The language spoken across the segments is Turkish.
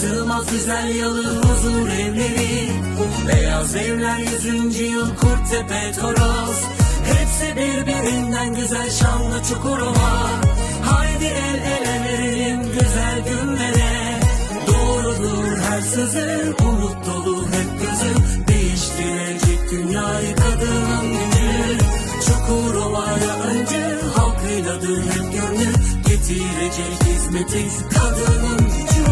Sığmaz güzel yalı huzur evleri, beyaz evler 100. yıl Kurttepe Toros. Hepsi birbirinden güzel şanlı Çukurova. Haydi el ele verelim güzel günlere. Doğrudur her sözü, umut dolu hep gözü. Değiştirecek dünyayı kadının gücü. Çukurova'ya öncü, halkıyladır hep gönlü. Getirecek hizmeti kadının gücü.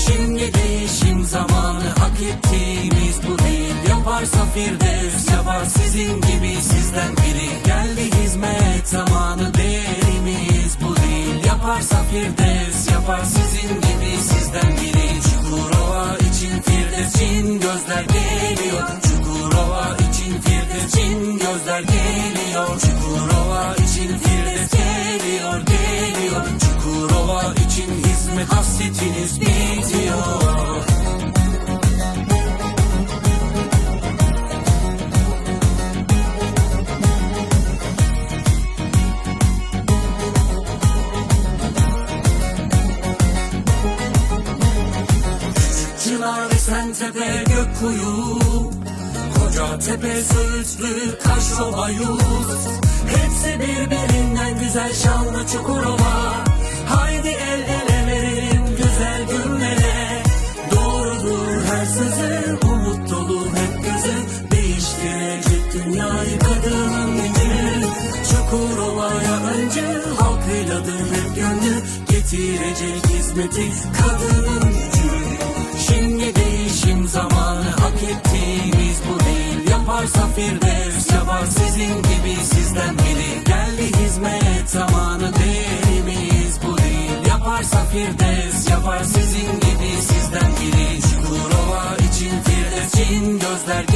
Şimdi değişim zamanı, hak ettiğimiz bu değil. Yaparsa Firdevs yapar sizin gibi sizden biri. Geldi hizmet zamanı, değerimiz bu değil. Yaparsa Firdevs yapar sizin gibi sizden biri. Çukurova için Firdevs için gözler geliyor. Çukurova için Firdevs için gözler geliyor. Çukurova için Firdevs geliyor, geliyor. Çukurova için hizmet hasretiniz bitiyor. Çınar ve Sentepe Gökkuyu, Kocatepe Söğütlü Taşova Yunus. Hepsi birbirinden güzel şanlı Çukurova. Haydi el ele verelim güzel günlere. Doğrudur her sözü, umut dolu hep gözü. Değiştirecek dünyayı kadının gücü. Çukurova'ya öncü, halkıyladır hep gönlü. Getirecek hizmeti kadının gücü. Şimdi değişim zamanı, hak ettiğimiz bu değil. Yaparsa Firdevs yapar sizin gibi sizden biri. Geldi hizmet zamanı, değerimiz bu değil. Yaparsa Firdevs yapar sizin gibi sizden biri. Çukurova için Firdevs için gözler